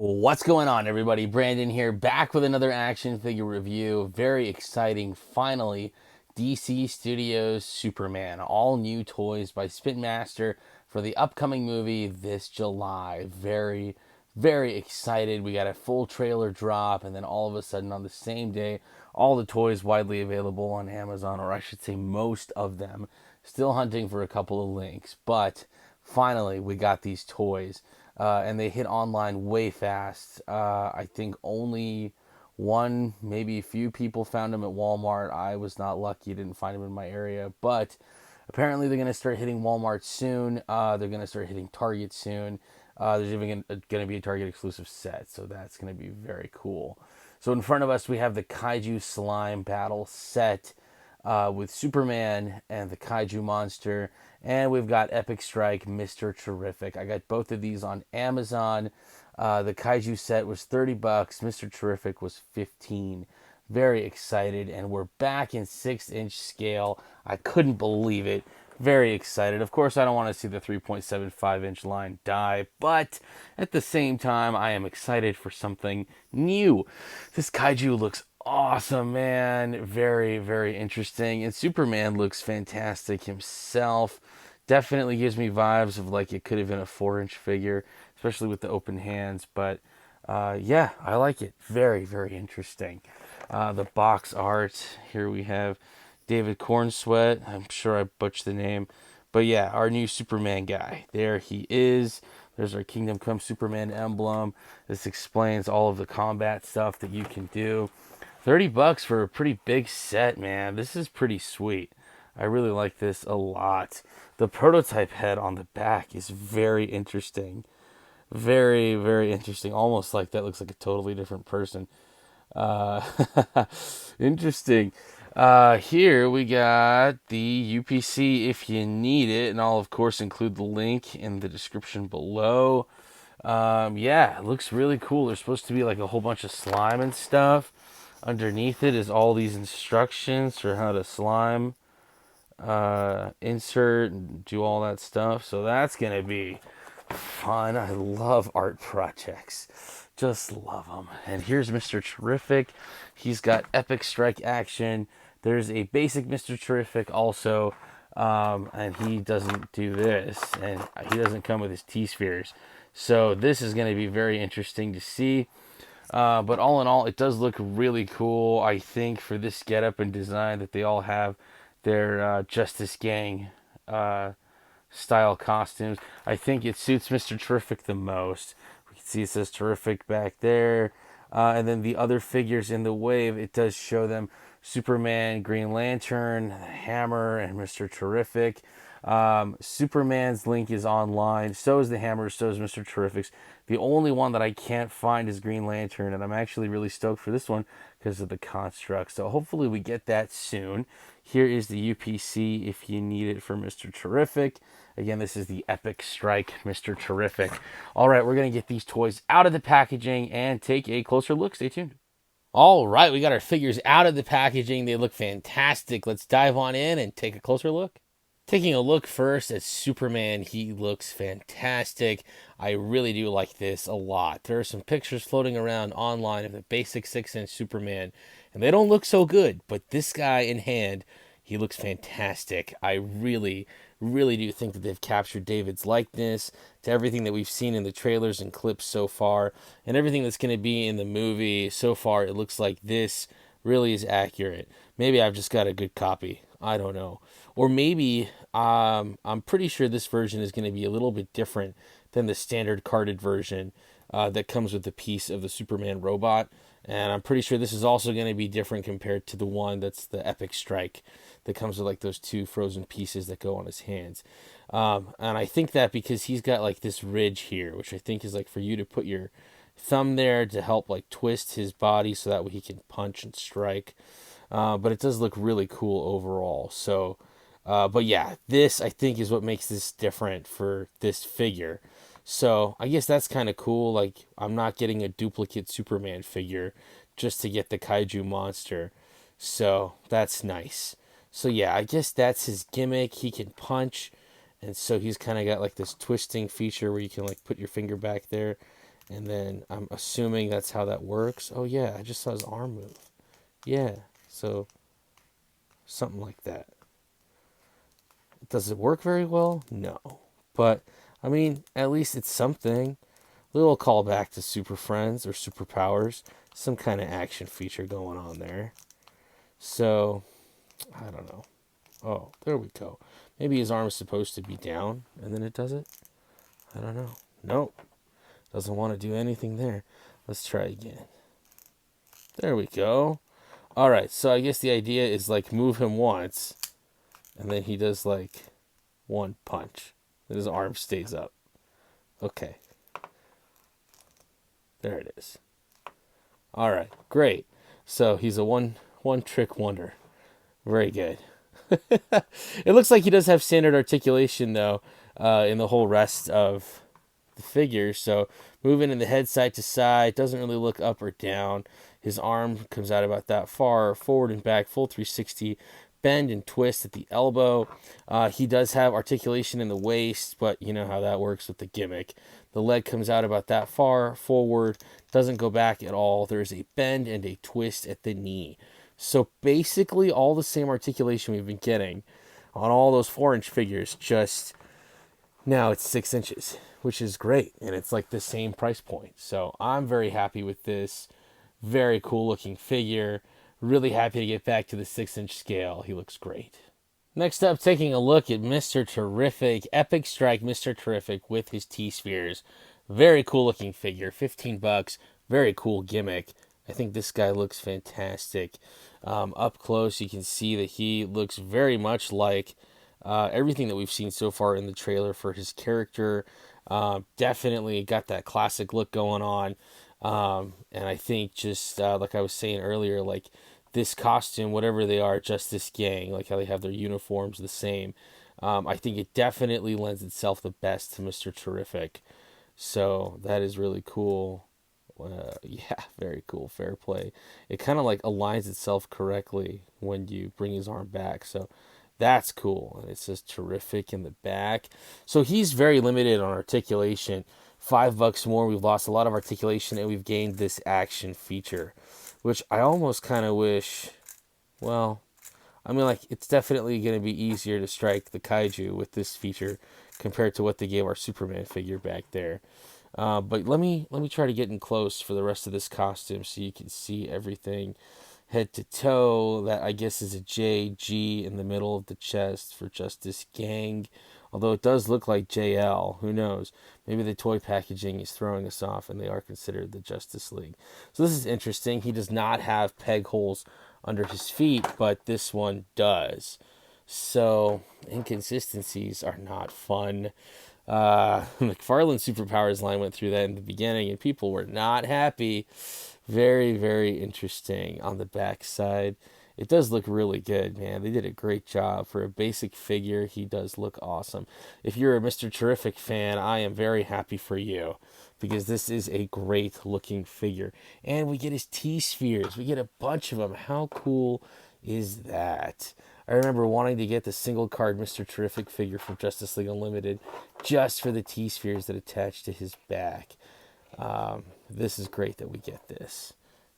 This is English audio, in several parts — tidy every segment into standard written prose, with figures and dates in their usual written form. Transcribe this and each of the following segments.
What's going on, everybody? Brandon here, back with another action figure review. Very exciting. Finally, DC Studios Superman. All new toys by Spin Master for the upcoming movie this July. Very excited. We got a full trailer drop, and then all of a sudden, on the same day, all the toys widely available on Amazon, or I should say, most of them. Still hunting for a couple of links, but finally, we got these toys. And they hit online way fast. I think only one, maybe a few people found them at Walmart. I was not lucky, didn't find them in my area, but apparently they're going to start hitting Walmart soon. They're going to start hitting Target soon. There's even going to be a Target exclusive set, so that's going to be very cool. So in front of us, we have the Kaiju Slime Battle set with Superman and the Kaiju Monster. And we've got Epic Strike, Mr. Terrific. I got both of these on Amazon. The Kaiju set was $30. Mr. Terrific was 15. Very excited, and we're back in 6-inch scale. I couldn't believe it. Very excited. Of course, I don't want to see the 3.75-inch line die, but at the same time, I am excited for something new. This Kaiju looks awesome, man. Very interesting. And Superman looks fantastic himself. Definitely gives me vibes of like it could have been a 4-inch figure, especially with the open hands. But yeah, I like it. Very interesting. The box art. Here we have David Cornsweat. I'm sure I butchered the name. But yeah, our new Superman guy. There he is. There's our Kingdom Come Superman emblem. This explains all of the combat stuff that you can do. $30 for a pretty big set, man. This is pretty sweet. I really like this a lot. The prototype head on the back is very interesting. Very interesting. Almost like that looks like a totally different person. Uh, Interesting. Here we got the UPC if you need it, and I'll of course include the link in the description below. Yeah, it looks really cool. There's supposed to be like a whole bunch of slime and stuff. Underneath it is all these instructions for how to slime, insert, and do all that stuff. So that's gonna be fun. I love art projects. Just love them. And here's Mr. Terrific. He's got epic strike action. There's a basic Mr. Terrific also. And he doesn't do this. And he doesn't come with his T-spheres. So this is going to be very interesting to see. But all in all, it does look really cool. I think for this getup and design that they all have their Justice Gang style costumes. I think it suits Mr. Terrific the most. We can see it says Terrific back there. And then the other figures in the wave, it does show them Superman, Green Lantern, Hammer, and Mr. Terrific. Superman's link is online. So is the Hammer. So is Mr. Terrific's. The only one that I can't find is Green Lantern, and I'm actually really stoked for this one because of the construct. So hopefully we get that soon. Here is the UPC if you need it for Mr. Terrific. Again, this is the Epic Strike Mr. Terrific. All right, we're going to get these toys out of the packaging and take a closer look. Stay tuned. All right, we got our figures out of the packaging. They look fantastic. Let's dive on in and take a closer look. Taking a look first at Superman, he looks fantastic. I really do like this a lot. There are some pictures floating around online of the basic 6-inch Superman, and they don't look so good, but this guy in hand, he looks fantastic. I really do think that they've captured David's likeness to everything that we've seen in the trailers and clips so far, and everything that's going to be in the movie so far. It looks like this really is accurate. Maybe I've just got a good copy. I don't know. Or maybe I'm pretty sure this version is going to be a little bit different than the standard carded version that comes with the piece of the Superman robot. And I'm pretty sure this is also going to be different compared to the one that's the Epic Strike that comes with like those two frozen pieces that go on his hands. And I think that because he's got like this ridge here, which I think is like for you to put your thumb there to help like twist his body so that way he can punch and strike. But it does look really cool overall. So, but yeah, this I think is what makes this different for this figure. So I guess that's kind of cool. Like I'm not getting a duplicate Superman figure just to get the Kaiju Monster. So that's nice. So yeah, I guess that's his gimmick. He can punch, and so he's kind of got like this twisting feature where you can like put your finger back there And then I'm assuming that's how that works. Oh yeah, I just saw his arm move. Yeah, so something like that. Does it work very well? No. But, I mean, at least it's something. Little callback to Super Friends or Superpowers. Some kind of action feature going on there. So, I don't know. Oh, there we go. Maybe his arm is supposed to be down and then it does it? I don't know. Nope. Doesn't want to do anything there. Let's try again. There we go. Alright, so I guess the idea is like move him once and then he does like one punch. And his arm stays up. Okay. There it is. Alright, great. So he's a one trick wonder. Very good. It looks like he does have standard articulation though, in the whole rest of the figure. So moving in the head side to side, doesn't really look up or down. His arm comes out about that far, forward and back, full 360, bend and twist at the elbow. He does have articulation in the waist, but you know how that works with the gimmick. The leg comes out about that far, forward, doesn't go back at all. There's a bend and a twist at the knee. So basically all the same articulation we've been getting on all those 4-inch figures, just now it's 6 inches, which is great. And it's like the same price point. So I'm very happy with this. Very cool looking figure. Really happy to get back to the 6-inch scale. He looks great. Next up, taking a look at Mr. Terrific, Epic Strike Mr. Terrific with his T-Spheres. Very cool looking figure, $15. Very cool gimmick. I think this guy looks fantastic. Up close, you can see that he looks very much like everything that we've seen so far in the trailer for his character. Definitely got that classic look going on. And I think just like I was saying earlier, like this costume, whatever they are, Justice Gang, like how they have their uniforms the same. I think it definitely lends itself the best to Mr. Terrific. So that is really cool. Yeah, very cool. Fair play. It kind of like aligns itself correctly when you bring his arm back. So that's cool. And it says Terrific in the back. So he's very limited on articulation. $5 more. We've lost a lot of articulation and we've gained this action feature, which I almost kind of wish, well, I mean, like, it's definitely going to be easier to strike the kaiju with this feature compared to what they gave our Superman figure back there. But let me try to get in close for the rest of this costume so you can see everything head to toe. That I guess is a JG in the middle of the chest for Justice Gang. Although it does look like JL. Who knows? Maybe the toy packaging is throwing us off and they are considered the Justice League. So this is interesting. He does not have peg holes under his feet, but this one does. So inconsistencies are not fun. McFarlane's Superpowers line went through that in the beginning and people were not happy. Very, very interesting on the back side. It does look really good, man. They did a great job. For a basic figure, he does look awesome. If you're a Mr. Terrific fan, I am very happy for you because this is a great looking figure. And we get his T-Spheres. We get a bunch of them. How cool is that? I remember wanting to get the single card Mr. Terrific figure from Justice League Unlimited just for the T-Spheres that attach to his back. This is great that we get this.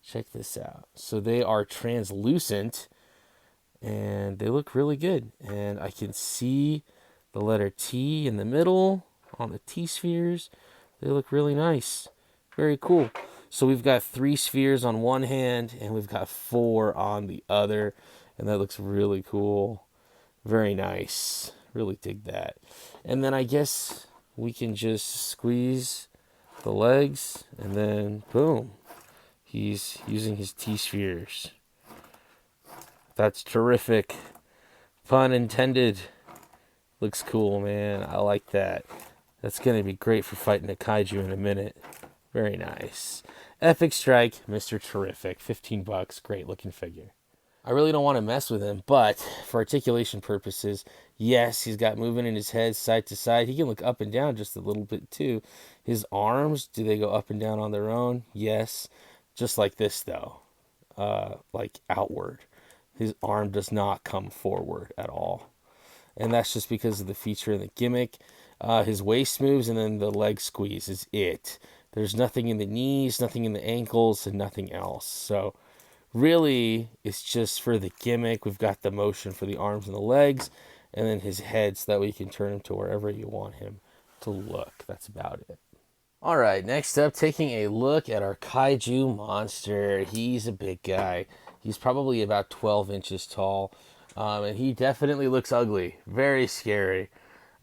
Check this out. So they are translucent and they look really good. And I can see the letter T in the middle on the T-Spheres. They look really nice. Very cool. So we've got 3 spheres on one hand and we've got 4 on the other. And that looks really cool. Very nice. Really dig that. And then I guess we can just squeeze the legs and then boom. He's using his T-Spheres. That's terrific. Pun intended. Looks cool, man. I like that. That's going to be great for fighting a kaiju in a minute. Very nice. Epic Strike, Mr. Terrific. $15. Great looking figure. I really don't want to mess with him, but for articulation purposes, yes, he's got movement in his head side to side. He can look up and down just a little bit too. His arms, do they go up and down on their own? Yes. Just like this, though. Like outward. His arm does not come forward at all. And that's just because of the feature and the gimmick. His waist moves and then the leg squeeze is it. There's nothing in the knees, nothing in the ankles, and nothing else. So really, it's just for the gimmick. We've got the motion for the arms and the legs, and then his head so that we can turn him to wherever you want him to look. That's about it. All right, next up, taking a look at our Kaiju Monster. He's a big guy. He's probably about 12 inches tall, and he definitely looks ugly. Very scary.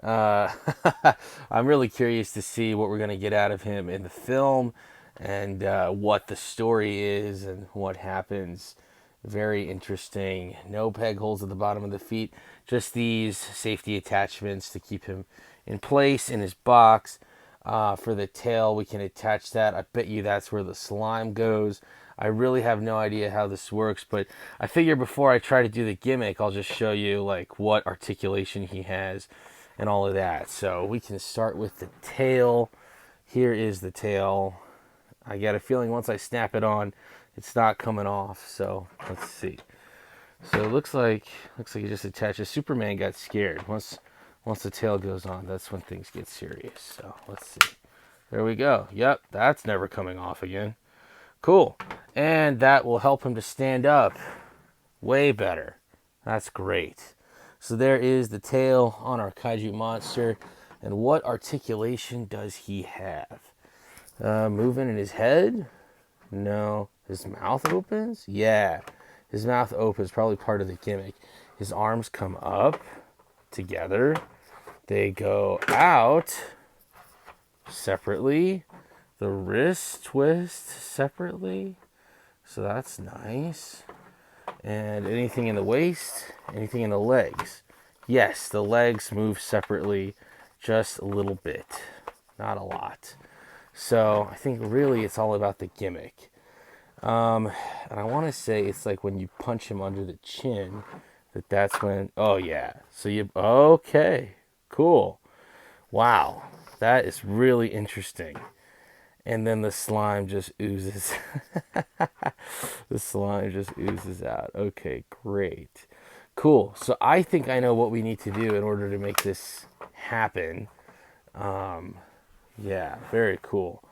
Uh, I'm really curious to see what we're going to get out of him in the film and what the story is and what happens. Very interesting. No peg holes at the bottom of the feet, just these safety attachments to keep him in place in his box. For the tail, we can attach that. I bet you that's where the slime goes. I really have no idea how this works, but I figure before I try to do the gimmick, I'll just show you like what articulation he has and all of that. So we can start with the tail. Here is the tail. I get a feeling once I snap it on, it's not coming off. So let's see. So it looks like it just attaches. Superman got scared. Once the tail goes on, that's when things get serious. So let's see. There we go. Yep, that's never coming off again. Cool. And that will help him to stand up way better. That's great. So there is the tail on our Kaiju Monster. And what articulation does he have? Moving in his head? No. His mouth opens? Yeah. His mouth opens, probably part of the gimmick. His arms come up together. They go out separately. The wrist twist separately. So that's nice. And anything in the waist, anything in the legs. Yes, the legs move separately just a little bit, not a lot. So I think really it's all about the gimmick. And I want to say it's like when you punch him under the chin, that's when, oh yeah. So okay, cool. Wow, that is really interesting. And then the slime just oozes. The slime just oozes out. Okay, great. Cool. So I think I know what we need to do in order to make this happen. Yeah, very cool.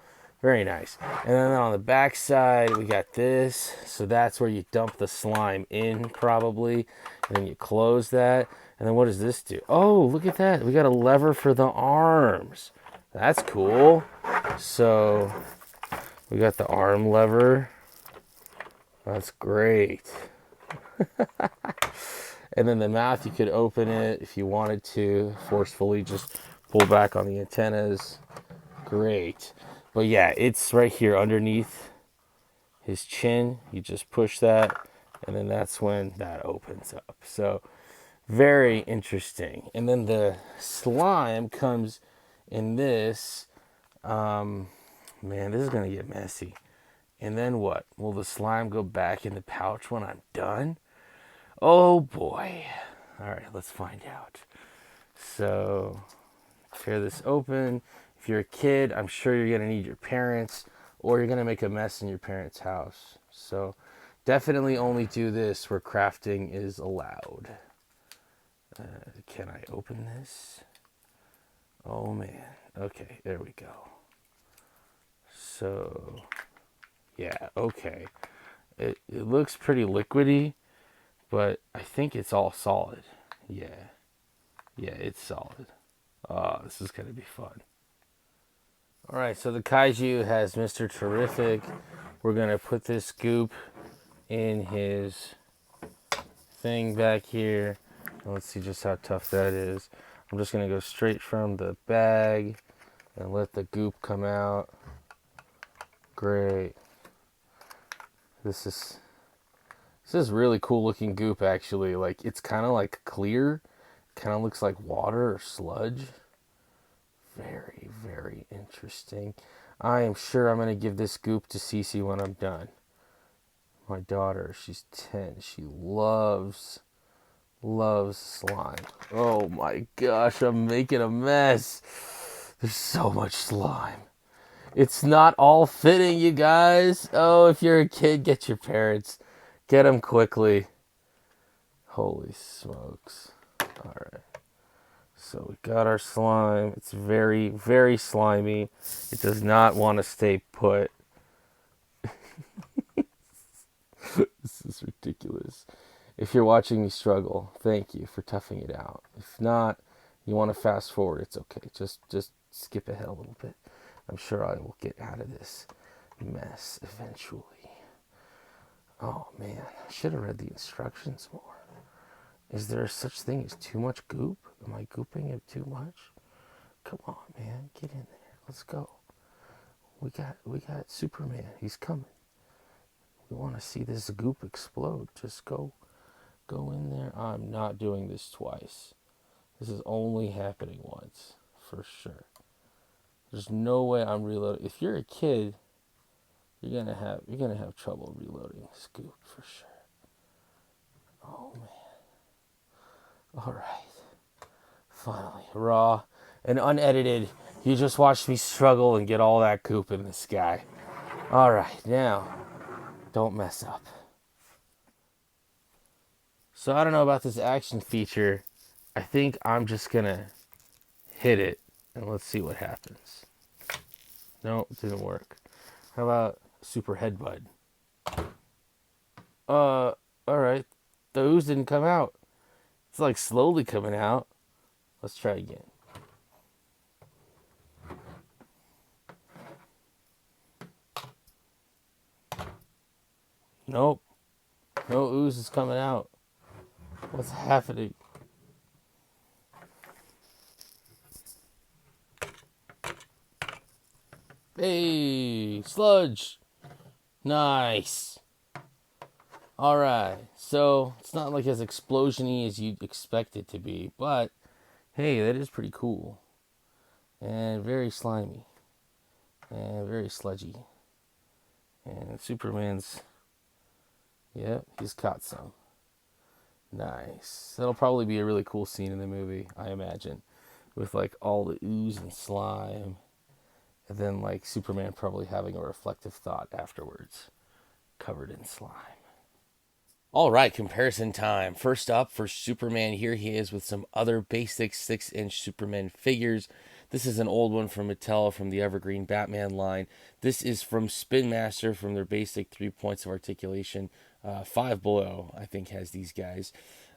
Very nice. And then on the back side, we got this. So that's where you dump the slime in, probably. And then you close that. And then what does this do? Oh, look at that. We got a lever for the arms. That's cool. So we got the arm lever. That's great. And then the mouth, you could open it if you wanted to. Forcefully just pull back on the antennas. Great. But yeah, it's right here underneath his chin. You just push that, and then that's when that opens up. So very interesting. And then the slime comes in this. Man, this is going to get messy. And then what? Will the slime go back in the pouch when I'm done? Oh boy. All right, let's find out. So tear this open. If you're a kid, I'm sure you're going to need your parents, or you're going to make a mess in your parents' house. So definitely only do this where crafting is allowed. Can I open this? Oh man. Okay, there we go. So, yeah, okay. It looks pretty liquidy, but I think it's all solid. Yeah. Yeah, it's solid. Oh, this is going to be fun. All right, so the Kaiju has Mr. Terrific. We're going to put this goop in his thing back here. Let's see just how tough that is. I'm just going to go straight from the bag and let the goop come out. Great. This is really cool looking goop, actually. Like, it's kind of like clear. Kind of looks like water or sludge. Very, very interesting. I am sure I'm going to give this goop to Cece when I'm done. My daughter, she's 10. She loves slime. Oh my gosh, I'm making a mess. There's so much slime. It's not all fitting, you guys. Oh, if you're a kid, get your parents. Get them quickly. Holy smokes. All right. So we got our slime. It's very, very slimy. It does not want to stay put. This is ridiculous. If you're watching me struggle, thank you for toughing it out. If not, you want to fast forward, it's okay. Just skip ahead a little bit. I'm sure I will get out of this mess eventually. Oh man, I should have read the instructions more. Is there such thing as too much goop? Am I gooping it too much? Come on, man, get in there. Let's go. We got Superman. He's coming. We want to see this goop explode. Just go in there. I'm not doing this twice. This is only happening once, for sure. There's no way I'm reloading. If you're a kid, you're gonna have trouble reloading this goop for sure. Oh man. All right. Finally, raw and unedited. You just watched me struggle and get all that goop in the sky. All right, now don't mess up. So I don't know about this action feature. I think I'm just gonna hit it and let's see what happens. No, it didn't work. How about super headbutt? Alright. The ooze didn't come out. It's like slowly coming out. Let's try again. Nope. No ooze is coming out. What's happening? Hey, sludge. Nice. Alright. So, it's not like as explosion-y as you'd expect it to be, but hey, that is pretty cool. And very slimy. And very sludgy. And Superman's, yep, he's caught some. Nice. That'll probably be a really cool scene in the movie, I imagine. With like all the ooze and slime. And then like Superman probably having a reflective thought afterwards. Covered in slime. All right, comparison time. First up, for Superman, here he is with some other basic 6-inch Superman figures. This is an old one from Mattel from the Evergreen Batman line. This is from Spin Master from their basic 3 points of articulation. Five Below, I think, has these guys.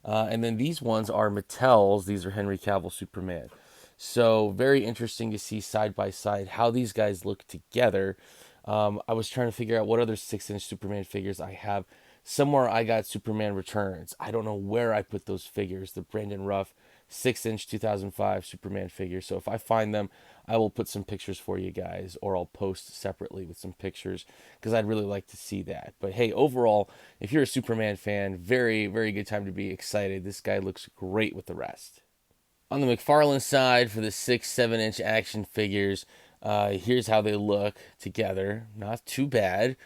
And then these ones are Mattel's. These are Henry Cavill Superman. So very interesting to see side by side how these guys look together. I was trying to figure out what other 6-inch Superman figures I have. Somewhere I got Superman Returns. I don't know where I put those figures. The Brandon Ruff 6-inch 2005 Superman figure. So if I find them, I will put some pictures for you guys, or I'll post separately with some pictures because I'd really like to see that. But hey, overall, if you're a Superman fan, very, very good time to be excited. This guy looks great with the rest. On the McFarlane side, for the 6-7-inch action figures, here's how they look together. Not too bad.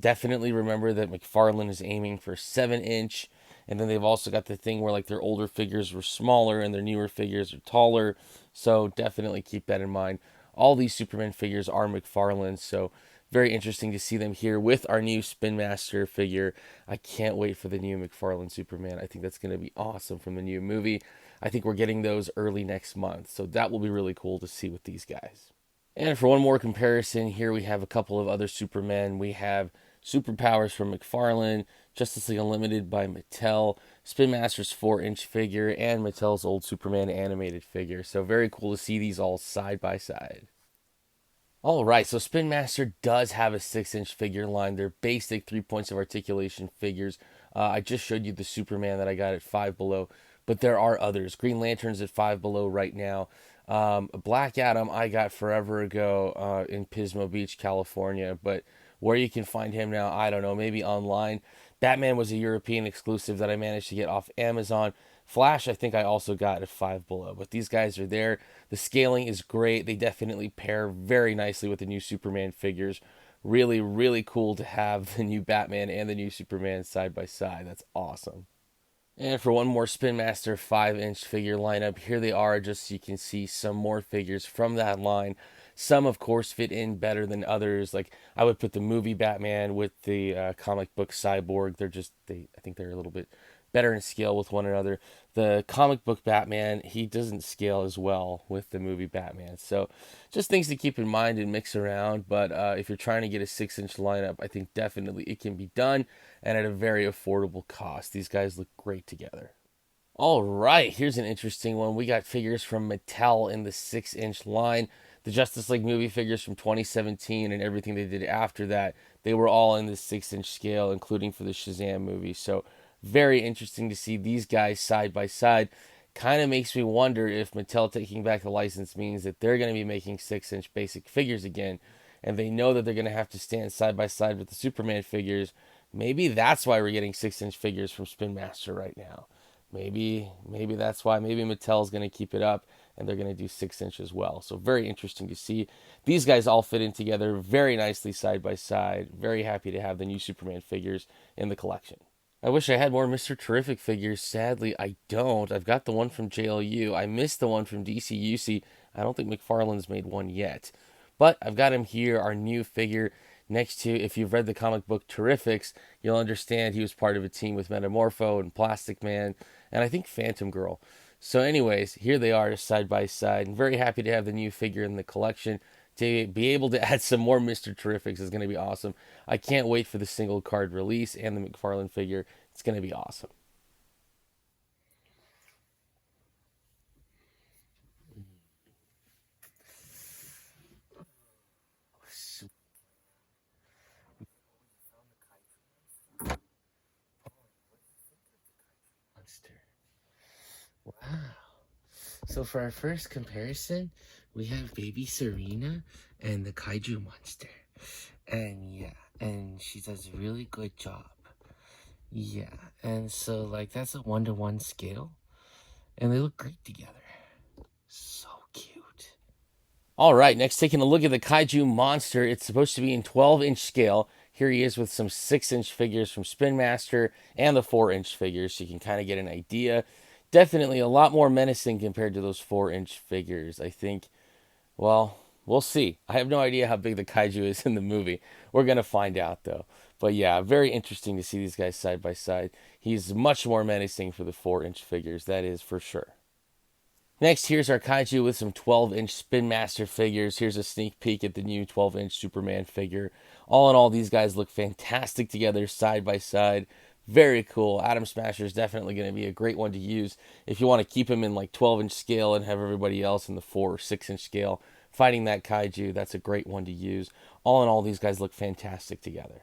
Definitely remember that McFarlane is aiming for 7-inch. And then they've also got the thing where like their older figures were smaller and their newer figures are taller. So definitely keep that in mind. All these Superman figures are McFarlane, so very interesting to see them here with our new Spin Master figure. I can't wait for the new McFarlane Superman. I think that's going to be awesome from the new movie. I think we're getting those early next month, so that will be really cool to see with these guys. And for one more comparison, here we have a couple of other Supermen. We have Superpowers from McFarlane, Justice League Unlimited by Mattel, Spin Master's 4-inch figure, and Mattel's old Superman animated figure. So very cool to see these all side by side. All right, so Spin Master does have a 6-inch figure line. They're basic 3 points of articulation figures. I just showed you the Superman that I got at Five Below, but there are others. Green Lantern's at Five Below right now. Black Adam I got forever ago in Pismo Beach, California, but where you can find him now, I don't know, maybe online. Batman was a European exclusive that I managed to get off Amazon. Flash, I think I also got at Five Below, but these guys are there. The scaling is great. They definitely pair very nicely with the new Superman figures. Really, really cool to have the new Batman and the new Superman side by side. That's awesome. And for one more Spin Master 5-inch figure lineup, here they are, just so you can see some more figures from that line. Some, of course, fit in better than others. Like, I would put the movie Batman with the comic book Cyborg. I think they're a little bit better in scale with one another. The comic book Batman, he doesn't scale as well with the movie Batman. So just things to keep in mind and mix around. But if you're trying to get a 6-inch lineup, I think definitely it can be done and at a very affordable cost. These guys look great together. All right, here's an interesting one. We got figures from Mattel in the 6-inch line. The Justice League movie figures from 2017 and everything they did after that, they were all in the 6-inch scale, including for the Shazam movie. So, very interesting to see these guys side by side. Kind of makes me wonder if Mattel taking back the license means that they're going to be making 6-inch basic figures again, and they know that they're going to have to stand side by side with the Superman figures. Maybe that's why we're getting 6-inch figures from Spin Master right now. Maybe that's why. Maybe Mattel's going to keep it up and they're going to do 6-inch as well. So very interesting to see. These guys all fit in together very nicely side by side. Very happy to have the new Superman figures in the collection. I wish I had more Mr. Terrific figures. Sadly, I don't. I've got the one from JLU. I missed the one from DCUC. I don't think McFarlane's made one yet. But I've got him here, our new figure. Next to, if you've read the comic book Terrifics, you'll understand he was part of a team with Metamorpho and Plastic Man, and I think Phantom Girl. So anyways, here they are side by side. I'm very happy to have the new figure in the collection. To be able to add some more Mr. Terrifics is going to be awesome. I can't wait for the single card release and the McFarlane figure. It's going to be awesome. Monster. Wow. So for our first comparison, we have baby Serena and the Kaiju Monster. And yeah, and she does a really good job. Yeah, and so like that's a 1-to-1 scale, and they look great together. So cute. All right, next taking a look at the Kaiju Monster. It's supposed to be in 12-inch scale. Here he is with some 6-inch figures from Spin Master and the 4-inch figures, so you can kind of get an idea. Definitely a lot more menacing compared to those 4-inch figures. I think, well, we'll see. I have no idea how big the kaiju is in the movie. We're going to find out, though. But yeah, very interesting to see these guys side by side. He's much more menacing for the 4-inch figures, that is for sure. Next, here's our kaiju with some 12-inch Spin Master figures. Here's a sneak peek at the new 12-inch Superman figure. All in all, these guys look fantastic together, side by side. Very cool. Atom Smasher is definitely going to be a great one to use if you want to keep him in like 12-inch scale and have everybody else in the 4 or 6-inch scale fighting that kaiju. That's a great one to use. All in all, these guys look fantastic together.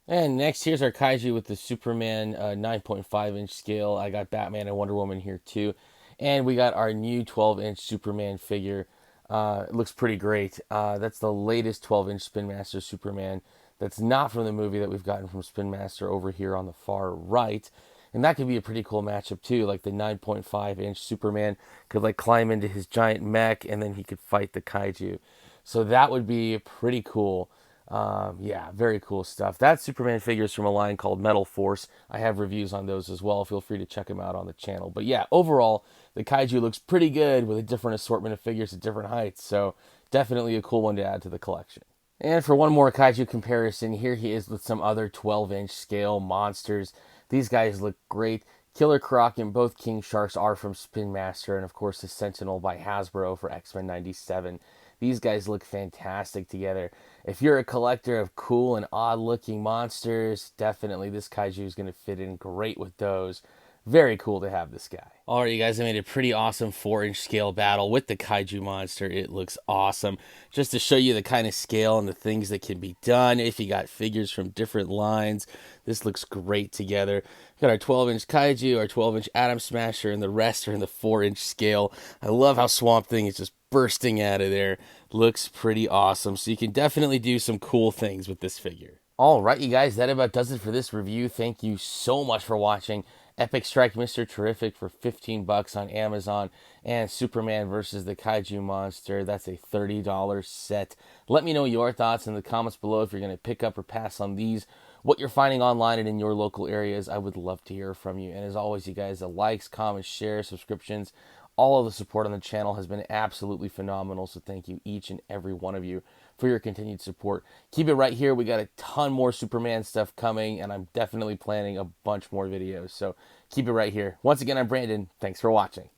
And next, here's our kaiju with the Superman 9.5-inch scale. I got Batman and Wonder Woman here too. And we got our new 12-inch Superman figure. It looks pretty great. That's the latest 12-inch Spin Master Superman. That's not from the movie that we've gotten from Spin Master over here on the far right. And that could be a pretty cool matchup too. Like the 9.5-inch Superman could like climb into his giant mech and then he could fight the kaiju. So that would be pretty cool. Yeah, very cool stuff. That Superman figure is from a line called Metal Force. I have reviews on those as well. Feel free to check them out on the channel. But yeah, overall, the kaiju looks pretty good with a different assortment of figures at different heights. So definitely a cool one to add to the collection. And for one more kaiju comparison, here he is with some other 12-inch scale monsters. These guys look great. Killer Croc and both King Sharks are from Spin Master, and of course the Sentinel by Hasbro for X-Men 97. These guys look fantastic together. If you're a collector of cool and odd-looking monsters, definitely this kaiju is going to fit in great with those. Very cool to have this guy. All right, you guys, I made a pretty awesome 4-inch scale battle with the Kaiju Monster. It looks awesome. Just to show you the kind of scale and the things that can be done if you got figures from different lines. This looks great together. We've got our 12-inch Kaiju, our 12-inch Atom Smasher, and the rest are in the 4-inch scale. I love how Swamp Thing is just bursting out of there. Looks pretty awesome. So you can definitely do some cool things with this figure. All right, you guys, that about does it for this review. Thank you so much for watching. Epic Strike Mr. Terrific for $15 on Amazon, and Superman versus the Kaiju Monster. That's a $30 set. Let me know your thoughts in the comments below if you're going to pick up or pass on these, what you're finding online and in your local areas. I would love to hear from you. And as always, you guys, the likes, comments, shares, subscriptions, all of the support on the channel has been absolutely phenomenal. So thank you, each and every one of you, for your continued support. Keep it right here. We got a ton more Superman stuff coming, and I'm definitely planning a bunch more videos. So keep it right here. Once again, I'm Brandon. Thanks for watching.